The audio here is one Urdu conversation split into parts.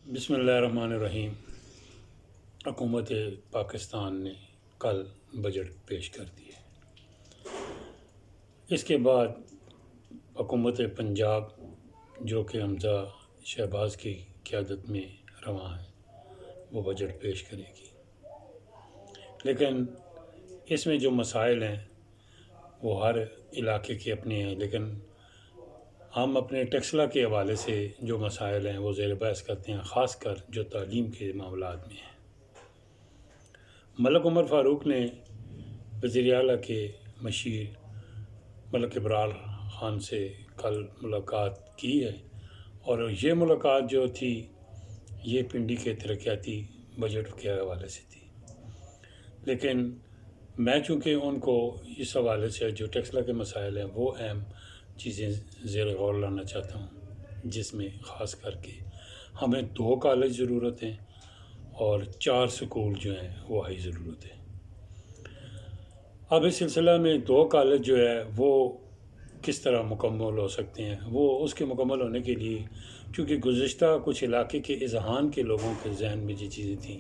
بسم اللہ الرحمن الرحیم۔ حکومت پاکستان نے کل بجٹ پیش کر دیے۔ اس کے بعد حکومت پنجاب جو کہ حمزہ شہباز کی قیادت میں رواں ہے وہ بجٹ پیش کرے گی، لیکن اس میں جو مسائل ہیں وہ ہر علاقے کے اپنے ہیں، لیکن ہم اپنے ٹیکسلا کے حوالے سے جو مسائل ہیں وہ زیر بحث کرتے ہیں، خاص کر جو تعلیم کے معاملات میں ہیں۔ ملک عمر فاروق نے وزیر اعلیٰ کے مشیر ملک ابرار خان سے کل ملاقات کی ہے، اور یہ ملاقات جو تھی یہ پنڈی کے ترقیاتی بجٹ کے حوالے سے تھی، لیکن میں چونکہ ان کو اس حوالے سے جو ٹیکسلا کے مسائل ہیں وہ اہم چیزیں زیر غور لانا چاہتا ہوں، جس میں خاص کر کے ہمیں 2 کالج ضرورت ہیں اور 4 سکول جو ہیں وہ ہائی ضرورت ہے۔ اب اس سلسلہ میں 2 کالج جو ہے وہ کس طرح مکمل ہو سکتے ہیں، وہ اس کے مکمل ہونے کے لیے چونکہ گزشتہ کچھ علاقے کے اذہان کے لوگوں کے ذہن میں یہ چیزیں تھیں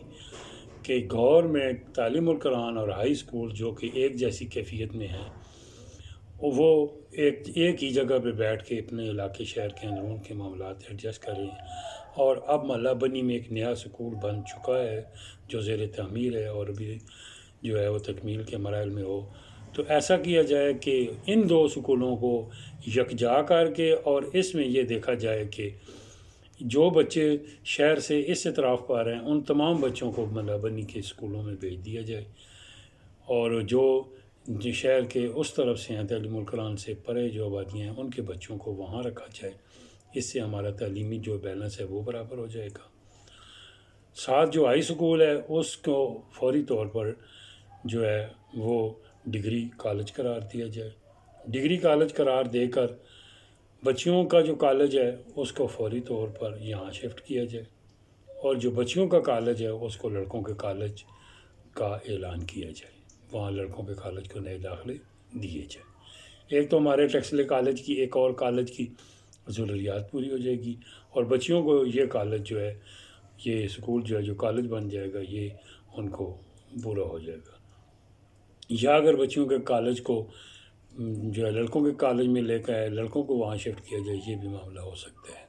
کہ گورنمنٹ تعلیم القرآن اور ہائی سکول جو کہ ایک جیسی کیفیت میں ہیں وہ ایک ہی جگہ پہ بیٹھ کے اپنے علاقے شہر کے اندرون کے معاملات ایڈجسٹ کریں، اور اب محلہ بنی میں ایک نیا سکول بن چکا ہے جو زیر تعمیر ہے اور بھی جو ہے وہ تکمیل کے مراحل میں ہو، تو ایسا کیا جائے کہ ان 2 سکولوں کو یکجا کر کے اور اس میں یہ دیکھا جائے کہ جو بچے شہر سے اس اطراف پر ہیں ان تمام بچوں کو محلہ بنی کے سکولوں میں بھیج دیا جائے، اور جو شہر کے اس طرف سے ہیں تعلیم القرآن سے پرے جو آبادیاں ہیں ان کے بچوں کو وہاں رکھا جائے۔ اس سے ہمارا تعلیمی جو بیلنس ہے وہ برابر ہو جائے گا۔ ساتھ جو ہائی سکول ہے اس کو فوری طور پر جو ہے وہ ڈگری کالج قرار دیا جائے، ڈگری کالج قرار دے کر بچیوں کا جو کالج ہے اس کو فوری طور پر یہاں شفٹ کیا جائے، اور جو بچیوں کا کالج ہے اس کو لڑکوں کے کالج کا اعلان کیا جائے، وہاں لڑکوں کے کالج کو نئے داخلے دیے جائیں۔ ایک تو ہمارے ٹیکسلے کالج کی ایک اور کالج کی ضروریات پوری ہو جائے گی، اور بچیوں کو یہ کالج جو ہے یہ سکول جو ہے جو کالج بن جائے گا یہ ان کو پورا ہو جائے گا۔ یا اگر بچیوں کے کالج کو جو ہے لڑکوں کے کالج میں لے کے آئے لڑکوں کو وہاں شفٹ کیا جائے، یہ بھی معاملہ ہو سکتا ہے،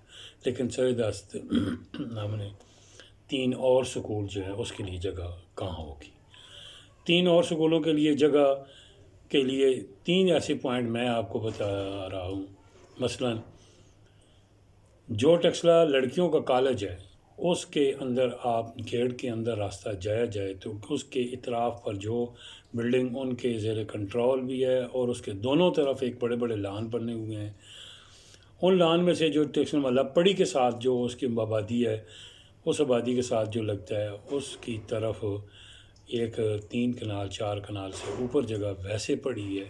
لیکن سر دست ہم نے 3 اور سکول جو ہے اس کے لیے جگہ کہاں ہوگی۔ 3 اور سکولوں کے لیے جگہ کے لیے 3 ایسے پوائنٹ میں آپ کو بتا رہا ہوں۔ مثلا جو ٹیکسلا لڑکیوں کا کالج ہے اس کے اندر آپ گیٹ کے اندر راستہ جایا جائے تو اس کے اطراف پر جو بلڈنگ ان کے زیر کنٹرول بھی ہے اور اس کے دونوں طرف ایک بڑے بڑے لان بنے ہوئے ہیں، ان لان میں سے جو ٹیکسلا محلہ پڑی کے ساتھ جو اس کی آبادی ہے اس آبادی کے ساتھ جو لگتا ہے اس کی طرف ایک 3 کنال 4 کنال سے اوپر جگہ ویسے پڑی ہے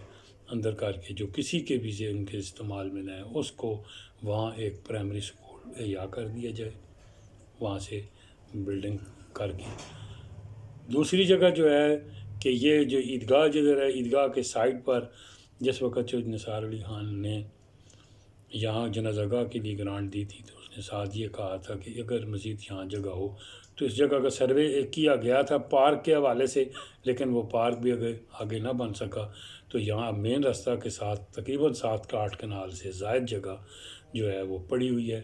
اندر کر کے جو کسی کے بھی ان کے استعمال میں نہ ہے، اس کو وہاں ایک پرائمری سکول احیا کر دیا جائے وہاں سے بلڈنگ کر کے۔ دوسری جگہ جو ہے کہ یہ جو عیدگاہ جدھر ہے عیدگاہ کے سائٹ پر جس وقت جو نثار علی خان نے یہاں جنازہ گاہ کے لیے گرانٹ دی تھی تو اس نے ساتھ یہ کہا تھا کہ اگر مزید یہاں جگہ ہو تو اس جگہ کا سروے کیا گیا تھا پارک کے حوالے سے، لیکن وہ پارک بھی اگر آگے نہ بن سکا تو یہاں مین راستہ کے ساتھ تقریباً 7 کا 8 کنال سے زائد جگہ جو ہے وہ پڑی ہوئی ہے،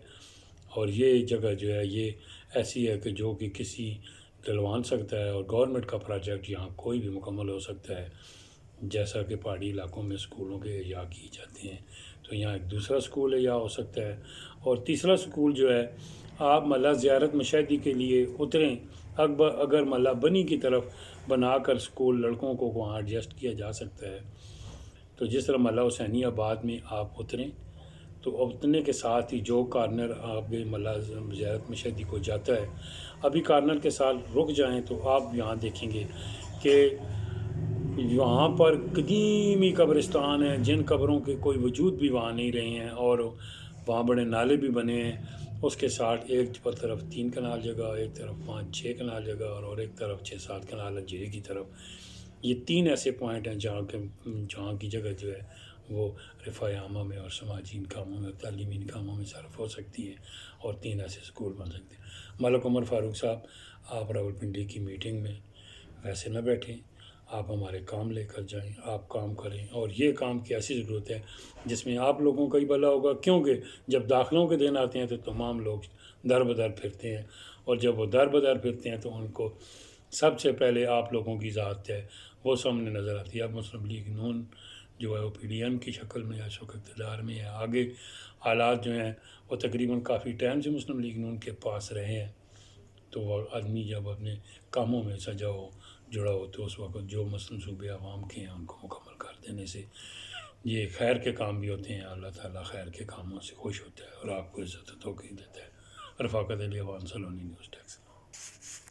اور یہ جگہ جو ہے یہ ایسی ہے کہ جو کہ کسی ڈلوان سکتا ہے، اور گورنمنٹ کا پروجیکٹ یہاں کوئی بھی مکمل ہو سکتا ہے، جیسا کہ پہاڑی علاقوں میں سکولوں کے احیا کیے جاتے ہیں، تو یہاں ایک دوسرا سکول احیا ہو سکتا ہے۔ اور تیسرا سکول جو ہے آپ محلہ زیارت مشاہدی کے لیے اتریں، اگر محلہ بنی کی طرف بنا کر سکول لڑکوں کو وہاں ایڈجسٹ کیا جا سکتا ہے، تو جس طرح محلہ حسینی آباد میں آپ اتریں تو اترنے کے ساتھ ہی جو کارنر آپ محلہ زیارت مشاہدی کو جاتا ہے ابھی کارنر کے ساتھ رک جائیں تو آپ یہاں دیکھیں گے کہ وہاں پر قدیمی قبرستان ہیں جن قبروں کے کوئی وجود بھی وہاں نہیں رہے ہیں، اور وہاں بڑے نالے بھی بنے ہیں، اس کے ساتھ ایک طرف 3 کنال جگہ، ایک طرف 5-6 کنال جگہ اور ایک طرف 6-7 کنال جیری کی طرف۔ یہ 3 ایسے پوائنٹ ہیں جہاں کی جگہ جو ہے وہ رفاع عامہ میں اور سماجی کاموں میں، تعلیمی کاموں میں صرف ہو سکتی ہے، اور 3 ایسے اسکول بن سکتے ہیں۔ ملک عمر فاروق صاحب، آپ راولپنڈی کی میٹنگ میں ویسے نہ بیٹھیں، آپ ہمارے کام لے کر جائیں، آپ کام کریں، اور یہ کام کی ایسی ضرورت ہے جس میں آپ لوگوں کا ہی بھلا ہوگا، کیونکہ جب داخلوں کے دن آتے ہیں تو تمام لوگ در بدر پھرتے ہیں، اور جب وہ در بدر پھرتے ہیں تو ان کو سب سے پہلے آپ لوگوں کی ذات ہے وہ سامنے نظر آتی ہے۔ اب مسلم لیگ نون جو ہے وہ پی ڈی ایم کی شکل میں اس وقت اقتدار میں ہے، آگے حالات جو ہیں وہ تقریباً کافی ٹائم سے مسلم لیگ نون کے پاس رہے ہیں، تو وہ آدمی جب اپنے کاموں میں سجا ہو جڑا ہو تو اس وقت جو مسلم صوبے عوام کے ہیں ان کو مکمل کر دینے سے یہ خیر کے کام بھی ہوتے ہیں، اللہ تعالیٰ خیر کے کاموں سے خوش ہوتا ہے اور آپ کو عزت و توقیر دیتا ہے۔ رفاقت علی عوان سلونی نیوز ڈیسک۔